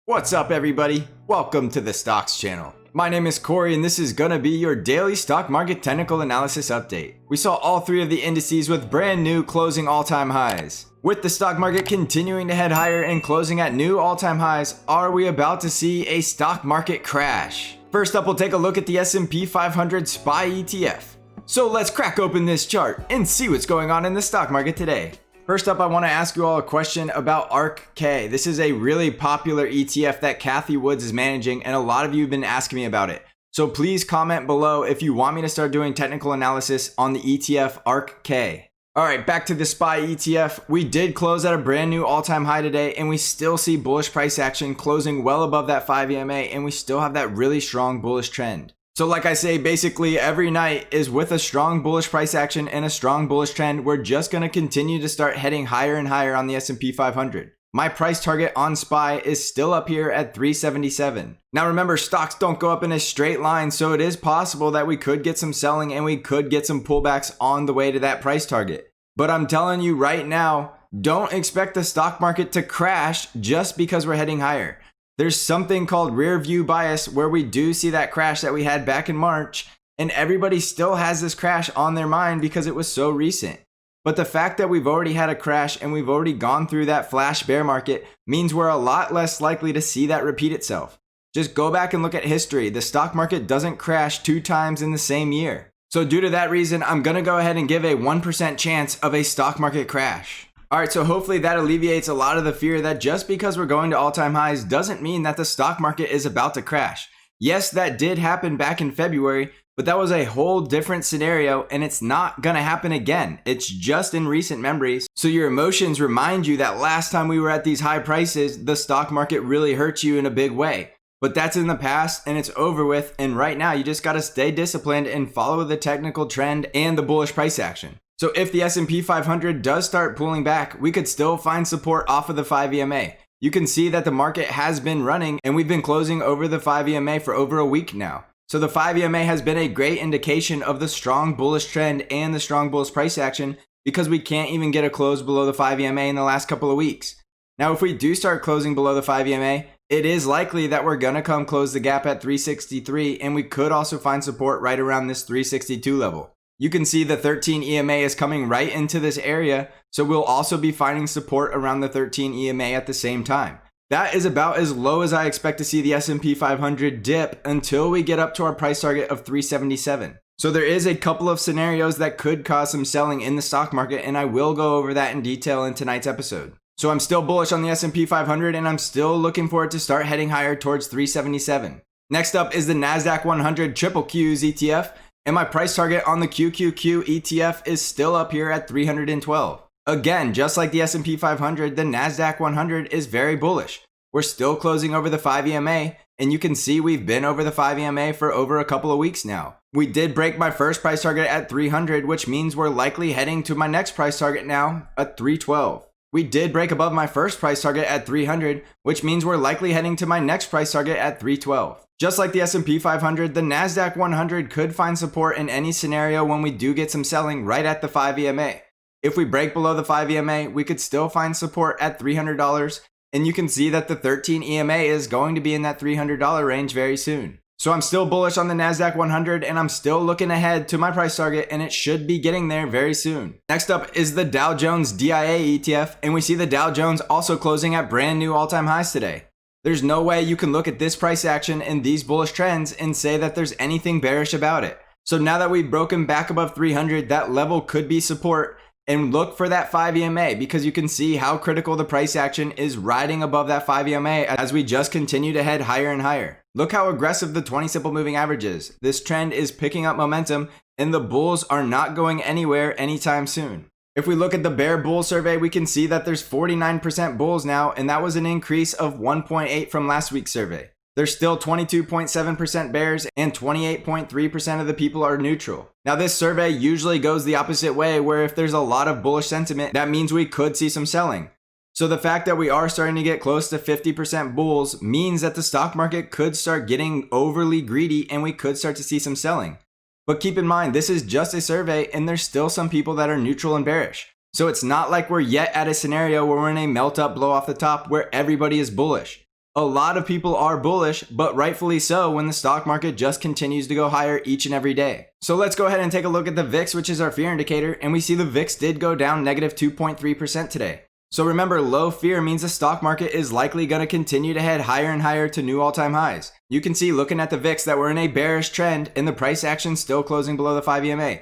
What's up, everybody? Welcome to the Stocks channel. My name is Cory, and this is gonna be your daily stock market technical analysis update. We saw all three of the indices with brand new closing all-time highs. With the stock market continuing to head higher and closing at new all-time highs, are we about to see a stock market crash? First up, we'll take a look at the S&P 500 SPY ETF. So let's crack open this chart and see what's going on in the stock market today. First up, I want to ask you all a question about ARKK. This is a really popular ETF that Cathie Woods is managing, and a lot of you have been asking me about it. So please comment below if you want me to start doing technical analysis on the ETF ARKK. Alright, back to the SPY ETF. We did close at a brand new all-time high today, and we still see bullish price action closing well above that 5 EMA, and we still have that really strong bullish trend. So like I say, basically every night is with a strong bullish price action and a strong bullish trend, we're just going to continue to start heading higher and higher on the S&P 500. My price target on SPY is still up here at 377. Now remember, stocks don't go up in a straight line, so it is possible that we could get some selling and we could get some pullbacks on the way to that price target. But I'm telling you right now, don't expect the stock market to crash just because we're heading higher. There's something called rear view bias where we do see that crash that we had back in March, and everybody still has this crash on their mind because it was so recent. But the fact that we've already had a crash and we've already gone through that flash bear market means we're a lot less likely to see that repeat itself. Just go back and look at history. The stock market doesn't crash 2 times in the same year. So due to that reason, I'm going to go ahead and give a 1% chance of a stock market crash. Alright, so hopefully that alleviates a lot of the fear that just because we're going to all-time highs doesn't mean that the stock market is about to crash. Yes, that did happen back in February, but that was a whole different scenario, and it's not gonna happen again. It's just in recent memories. So your emotions remind you that last time we were at these high prices, the stock market really hurt you in a big way. But that's in the past and it's over with, and right now you just gotta stay disciplined and follow the technical trend and the bullish price action. So if the S&P 500 does start pulling back, we could still find support off of the 5 EMA. You can see that the market has been running and we've been closing over the 5 EMA for over a week now. So the 5 EMA has been a great indication of the strong bullish trend and the strong bullish price action because we can't even get a close below the 5 EMA in the last couple of weeks. Now if we do start closing below the 5 EMA, it is likely that we're going to come close the gap at 363, and we could also find support right around this 362 level. You can see the 13 EMA is coming right into this area, so we'll also be finding support around the 13 EMA at the same time. That is about as low as I expect to see the S&P 500 dip until we get up to our price target of 377. So there is a couple of scenarios that could cause some selling in the stock market, and I will go over that in detail in tonight's episode. So I'm still bullish on the S&P 500, and I'm still looking for it to start heading higher towards 377. Next up is the Nasdaq 100 Triple Qs ETF. And my price target on the QQQ ETF is still up here at 312. Again, just like the S&P 500, the Nasdaq 100 is very bullish. We're still closing over the 5 EMA, and you can see we've been over the 5 EMA for over a couple of weeks now. We did break my first price target at 300, which means we're likely heading to my next price target now at 312. We did break above my first price target at 300, which means we're likely heading to my next price target at 312. Just like the S&P 500, the Nasdaq 100 could find support in any scenario when we do get some selling right at the 5 EMA. If we break below the 5 EMA, we could still find support at $300, and you can see that the 13 EMA is going to be in that $300 range very soon. So I'm still bullish on the Nasdaq 100, and I'm still looking ahead to my price target, and it should be getting there very soon. Next up is the Dow Jones DIA ETF, and we see the Dow Jones also closing at brand new all-time highs today. There's no way you can look at this price action and these bullish trends and say that there's anything bearish about it. So now that we've broken back above 300, that level could be support, and look for that 5 EMA because you can see how critical the price action is riding above that 5 EMA as we just continue to head higher and higher. Look how aggressive the 20 simple moving average is. This trend is picking up momentum and the bulls are not going anywhere anytime soon. If we look at the bear bull survey, we can see that there's 49% bulls now, and that was an increase of 1.8 from last week's survey. There's still 22.7% bears and 28.3% of the people are neutral. Now this survey usually goes the opposite way, where if there's a lot of bullish sentiment, that means we could see some selling. So the fact that we are starting to get close to 50% bulls means that the stock market could start getting overly greedy and we could start to see some selling. But keep in mind, this is just a survey and there's still some people that are neutral and bearish. So it's not like we're yet at a scenario where we're in a melt up blow off the top where everybody is bullish. A lot of people are bullish, but rightfully so when the stock market just continues to go higher each and every day. So let's go ahead and take a look at the VIX, which is our fear indicator, and we see the VIX did go down negative 2.3% today. So remember, low fear means the stock market is likely going to continue to head higher and higher to new all-time highs. You can see looking at the VIX that we're in a bearish trend and the price action still closing below the 5 EMA.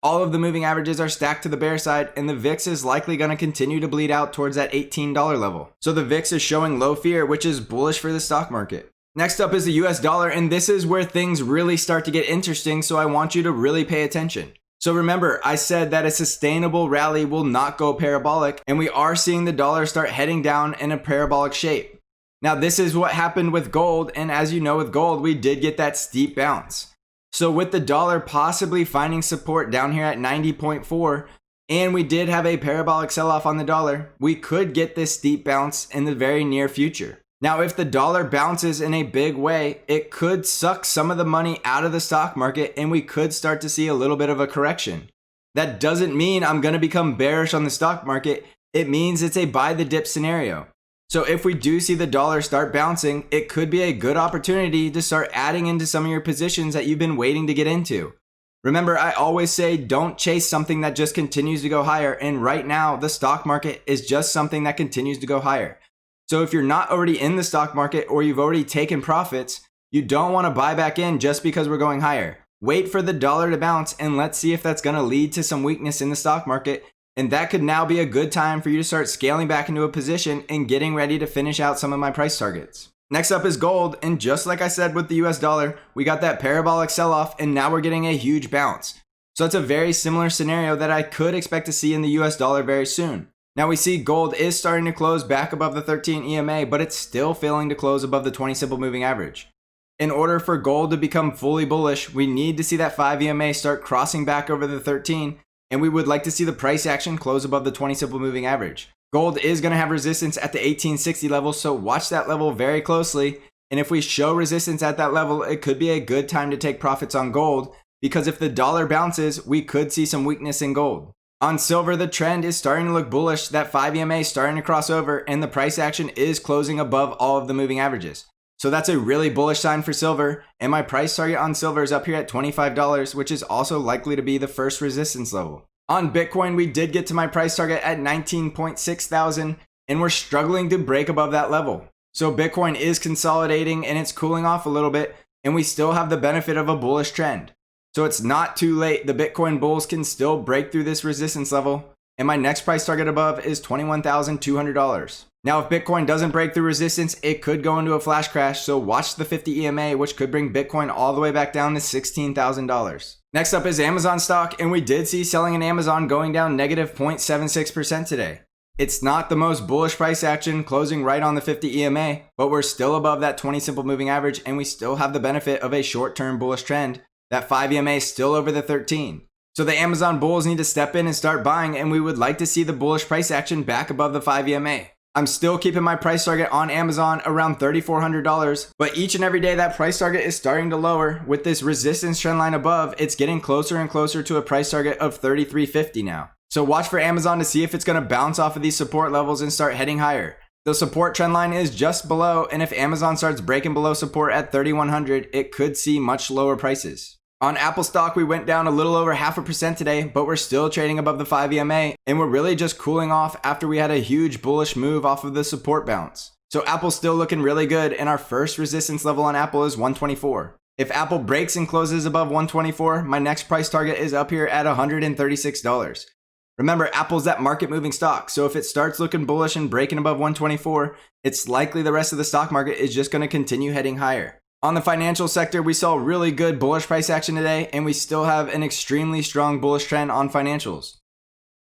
All of the moving averages are stacked to the bear side, and the VIX is likely going to continue to bleed out towards that $18 level. So the VIX is showing low fear, which is bullish for the stock market. Next up is the US dollar, and this is where things really start to get interesting, so I want you to really pay attention. So remember, I said that a sustainable rally will not go parabolic, and we are seeing the dollar start heading down in a parabolic shape. Now, this is what happened with gold, and as you know, with gold, we did get that steep bounce. So with the dollar possibly finding support down here at 90.4, and we did have a parabolic sell-off on the dollar, we could get this steep bounce in the very near future. Now, if the dollar bounces in a big way, it could suck some of the money out of the stock market, and we could start to see a little bit of a correction. That doesn't mean I'm going to become bearish on the stock market. It means it's a buy the dip scenario. So if we do see the dollar start bouncing, it could be a good opportunity to start adding into some of your positions that you've been waiting to get into. Remember, I always say don't chase something that just continues to go higher, and right now the stock market is just something that continues to go higher. So if you're not already in the stock market or you've already taken profits, you don't want to buy back in just because we're going higher. Wait for the dollar to bounce, and let's see if that's going to lead to some weakness in the stock market. And that could now be a good time for you to start scaling back into a position and getting ready to finish out some of my price targets. Next up is gold, and just like I said with the US dollar, we got that parabolic sell-off and now we're getting a huge bounce. So it's a very similar scenario that I could expect to see in the US dollar very soon. Now we see gold is starting to close back above the 13 EMA, but it's still failing to close above the 20 simple moving average. In order for gold to become fully bullish, we need to see that 5 EMA start crossing back over the 13, and we would like to see the price action close above the 20 simple moving average. Gold is going to have resistance at the 1860 level, so watch that level very closely. And if we show resistance at that level, it could be a good time to take profits on gold, because if the dollar bounces, we could see some weakness in gold. On silver, the trend is starting to look bullish. That 5 EMA is starting to cross over, and the price action is closing above all of the moving averages. So that's a really bullish sign for silver, and my price target on silver is up here at $25, which is also likely to be the first resistance level. On Bitcoin, we did get to my price target at 19.6 thousand, and we're struggling to break above that level. So Bitcoin is consolidating and it's cooling off a little bit, and we still have the benefit of a bullish trend. So it's not too late. The Bitcoin bulls can still break through this resistance level, and my next price target above is $21,200. Now, if Bitcoin doesn't break through resistance, it could go into a flash crash, so watch the 50 EMA, which could bring Bitcoin all the way back down to $16,000. Next up is Amazon stock, and we did see selling in Amazon going down negative 0.76% today. It's not the most bullish price action, closing right on the 50 EMA, but we're still above that 20 simple moving average, and we still have the benefit of a short-term bullish trend. That 5 EMA is still over the 13. So the Amazon bulls need to step in and start buying, and we would like to see the bullish price action back above the 5 EMA. I'm still keeping my price target on Amazon around $3,400, but each and every day that price target is starting to lower. With this resistance trend line above, it's getting closer and closer to a price target of $3,350 now. So watch for Amazon to see if it's going to bounce off of these support levels and start heading higher. The support trend line is just below, and if Amazon starts breaking below support at 3,100, it could see much lower prices. On Apple stock, we went down a little over 0.5% today, but we're still trading above the 5 EMA, and we're really just cooling off after we had a huge bullish move off of the support bounce. So Apple's still looking really good, and our first resistance level on Apple is 124. If Apple breaks and closes above 124, my next price target is up here at $136. Remember, Apple's that market moving stock, so if it starts looking bullish and breaking above 124, it's likely the rest of the stock market is just going to continue heading higher. On the financial sector, we saw really good bullish price action today, and we still have an extremely strong bullish trend on financials.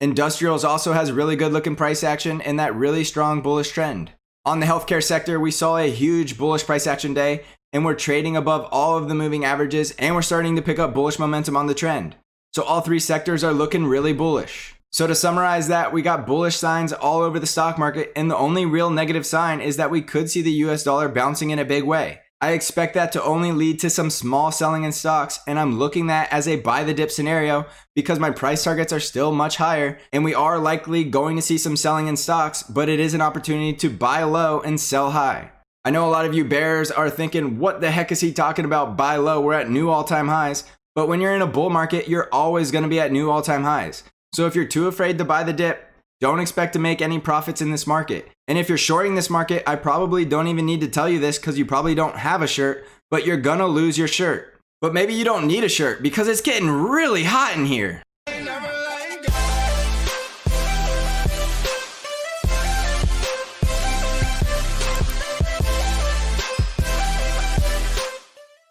Industrials also has really good looking price action and that really strong bullish trend. On the healthcare sector, we saw a huge bullish price action day, and we're trading above all of the moving averages, and we're starting to pick up bullish momentum on the trend. So all three sectors are looking really bullish. So to summarize that, we got bullish signs all over the stock market, and the only real negative sign is that we could see the US dollar bouncing in a big way. I expect that to only lead to some small selling in stocks, and I'm looking at as a buy the dip scenario because my price targets are still much higher, and we are likely going to see some selling in stocks, but it is an opportunity to buy low and sell high. I know a lot of you bears are thinking, what the heck is he talking about? Buy low, we're at new all-time highs. But when you're in a bull market, you're always going to be at new all-time highs. So if you're too afraid to buy the dip, don't expect to make any profits in this market. And if you're shorting this market, I probably don't even need to tell you this because you probably don't have a shirt, but you're gonna lose your shirt. But maybe you don't need a shirt because it's getting really hot in here.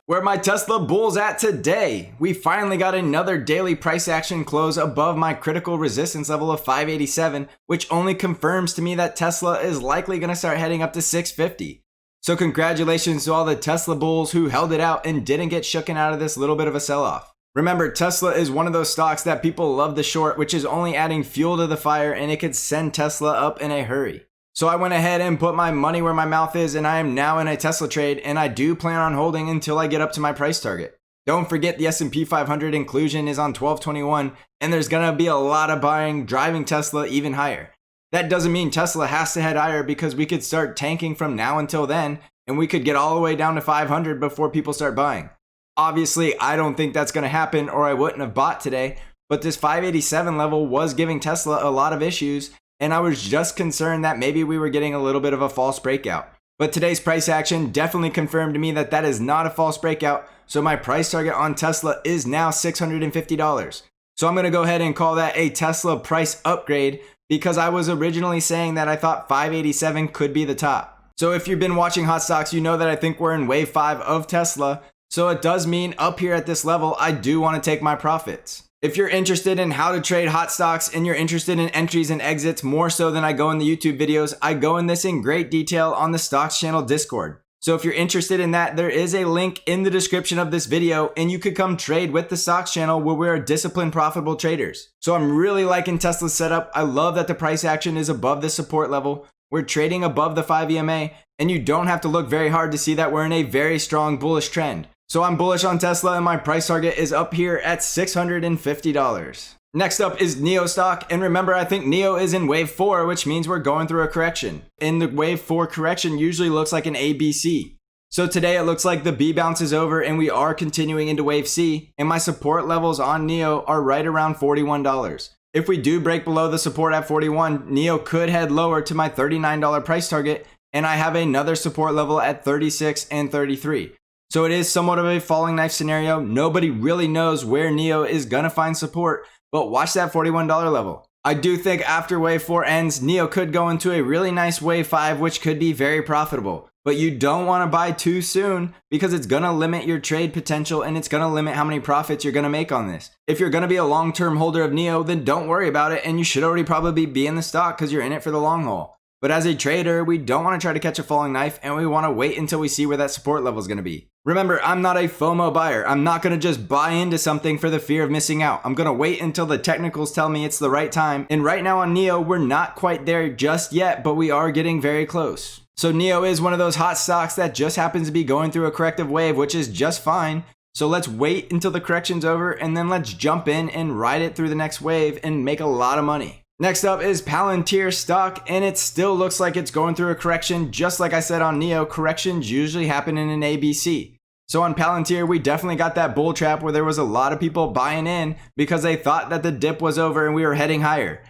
Where my Tesla bulls at today? We finally got another daily price action close above my critical resistance level of 587, which only confirms to me that Tesla is likely going to start heading up to 650. So congratulations to all the Tesla bulls who held it out and didn't get shooken out of this little bit of a sell-off. Remember, Tesla is one of those stocks that people love to short, which is only adding fuel to the fire, and it could send Tesla up in a hurry. So I went ahead and put my money where my mouth is, and I am now in a Tesla trade, and I do plan on holding until I get up to my price target. Don't forget the S&P 500 inclusion is on 1221, and there's gonna be a lot of buying driving Tesla even higher. That doesn't mean Tesla has to head higher because we could start tanking from now until then, and we could get all the way down to 500 before people start buying. Obviously, I don't think that's gonna happen or I wouldn't have bought today, but this 587 level was giving Tesla a lot of issues, and I was just concerned that maybe we were getting a little bit of a false breakout. But today's price action definitely confirmed to me that that is not a false breakout, so my price target on Tesla is now $650. So I'm gonna go ahead and call that a Tesla price upgrade because I was originally saying that I thought 587 could be the top. So if you've been watching Hot Stocks, you know that I think we're in wave 5 of Tesla, so it does mean up here at this level, I do wanna take my profits. If you're interested in how to trade hot stocks and you're interested in entries and exits more so than I go in the YouTube videos, I go in this in great detail on the Stocks Channel Discord. So if you're interested in that, there is a link in the description of this video and you could come trade with the Stocks Channel where we're disciplined, profitable traders. So I'm really liking Tesla's setup. I love that the price action is above the support level. We're trading above the 5 EMA and you don't have to look very hard to see that we're in a very strong bullish trend. So I'm bullish on Tesla and my price target is up here at $650. Next up is NIO stock, and remember I think NIO is in wave 4, which means we're going through a correction. And the wave 4 correction usually looks like an ABC. So today it looks like the B bounce is over and we are continuing into wave C, and my support levels on NIO are right around $41. If we do break below the support at 41, NIO could head lower to my $39 price target, and I have another support level at 36 and 33. So it is somewhat of a falling knife scenario. Nobody really knows where NIO is gonna find support, but watch that $41 level. I do think after wave 4 ends, NIO could go into a really nice wave 5, which could be very profitable. But you don't wanna buy too soon because it's gonna limit your trade potential and it's gonna limit how many profits you're gonna make on this. If you're gonna be a long-term holder of NIO, then don't worry about it and you should already probably be in the stock because you're in it for the long haul. But as a trader, we don't want to try to catch a falling knife and we want to wait until we see where that support level is going to be. Remember, I'm not a FOMO buyer. I'm not going to just buy into something for the fear of missing out. I'm going to wait until the technicals tell me it's the right time. And right now on NIO, we're not quite there just yet, but we are getting very close. So NIO is one of those hot stocks that just happens to be going through a corrective wave, which is just fine. So let's wait until the correction's over and then let's jump in and ride it through the next wave and make a lot of money. Next up is Palantir stock, and it still looks like it's going through a correction. Just like I said on NIO, corrections usually happen in an ABC. So on Palantir, we definitely got that bull trap where there was a lot of people buying in because they thought that the dip was over and we were heading higher.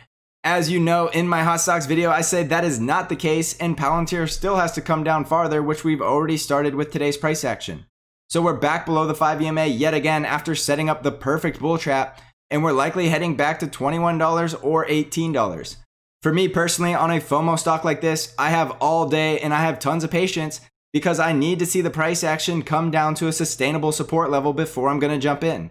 As you know, in my hot stocks video, I said that is not the case and Palantir still has to come down farther, which we've already started with today's price action. So we're back below the 5 EMA yet again after setting up the perfect bull trap, and we're likely heading back to $21 or $18. For me personally, on a FOMO stock like this, I have all day and I have tons of patience because I need to see the price action come down to a sustainable support level before I'm going to jump in.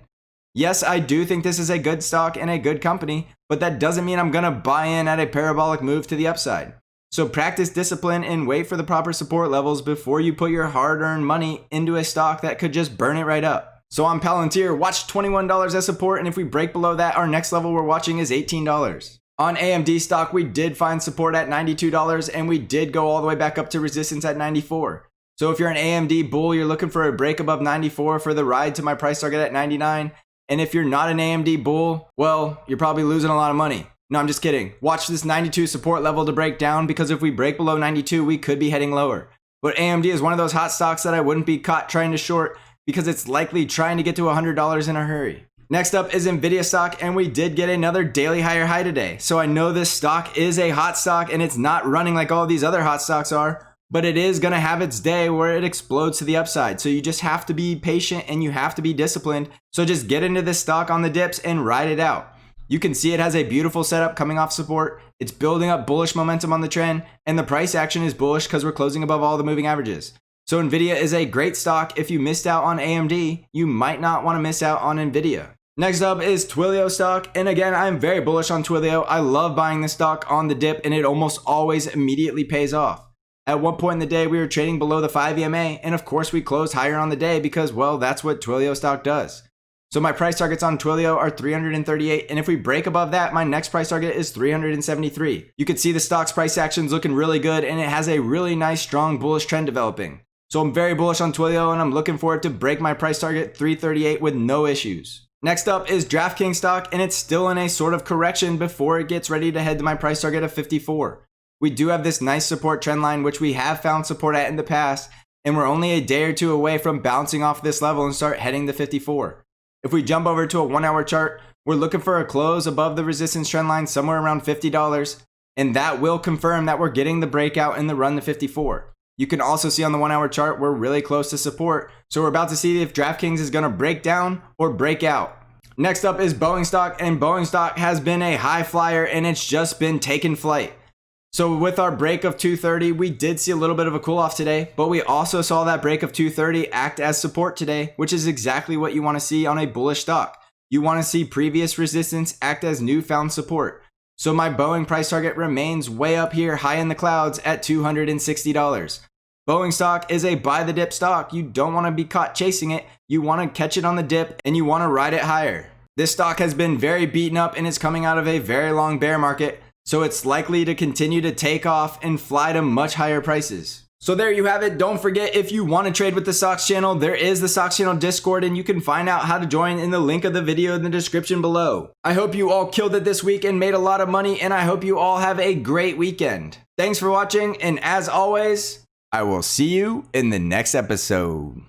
Yes, I do think this is a good stock and a good company, but that doesn't mean I'm going to buy in at a parabolic move to the upside. So practice discipline and wait for the proper support levels before you put your hard-earned money into a stock that could just burn it right up. So on Palantir, watch $21 as support, and if we break below that, our next level we're watching is $18. On AMD stock, we did find support at $92, and we did go all the way back up to resistance at 94. So if you're an AMD bull, you're looking for a break above 94 for the ride to my price target at 99. And if you're not an AMD bull, well, you're probably losing a lot of money. No, I'm just kidding. Watch this 92 support level to break down because if we break below 92, we could be heading lower. But AMD is one of those hot stocks that I wouldn't be caught trying to short because it's likely trying to get to $100 in a hurry. Next up is NVIDIA stock, and we did get another daily higher high today. So I know this stock is a hot stock and it's not running like all these other hot stocks are, but it is going to have its day where it explodes to the upside. So you just have to be patient and you have to be disciplined. So just get into this stock on the dips and ride it out. You can see it has a beautiful setup coming off support. It's building up bullish momentum on the trend, and the price action is bullish because we're closing above all the moving averages. So NVIDIA is a great stock. If you missed out on AMD, you might not want to miss out on NVIDIA. Next up is Twilio stock, and again, I'm very bullish on Twilio. I love buying this stock on the dip, and it almost always immediately pays off. At one point in the day, we were trading below the 5 EMA, and of course we closed higher on the day because, well, that's what Twilio stock does. So my price targets on Twilio are 338, and if we break above that, my next price target is 373. You can see the stock's price action's looking really good, and it has a really nice, strong, bullish trend developing. So I'm very bullish on Twilio, and I'm looking for it to break my price target 338 with no issues. Next up is DraftKings stock, and it's still in a sort of correction before it gets ready to head to my price target of 54. We do have this nice support trend line, which we have found support at in the past, and we're only a day or two away from bouncing off this level and start heading to 54. If we jump over to a 1 hour chart, we're looking for a close above the resistance trend line somewhere around $50, and that will confirm that we're getting the breakout in the run to 54. You can also see on the 1 hour chart, we're really close to support. So we're about to see if DraftKings is going to break down or break out. Next up is Boeing stock, and Boeing stock has been a high flyer and it's just been taking flight. So with our break of 230, we did see a little bit of a cool off today, but we also saw that break of 230 act as support today, which is exactly what you want to see on a bullish stock. You want to see previous resistance act as newfound support. So my Boeing price target remains way up here high in the clouds at $260. Boeing stock is a buy the dip stock. You don't want to be caught chasing it. You want to catch it on the dip and you want to ride it higher. This stock has been very beaten up and is coming out of a very long bear market, so it's likely to continue to take off and fly to much higher prices. So there you have it. Don't forget, if you want to trade with the Stocks channel, there is the Stocks channel Discord, and you can find out how to join in the link of the video in the description below. I hope you all killed it this week and made a lot of money, and I hope you all have a great weekend. Thanks for watching, and as always, I will see you in the next episode.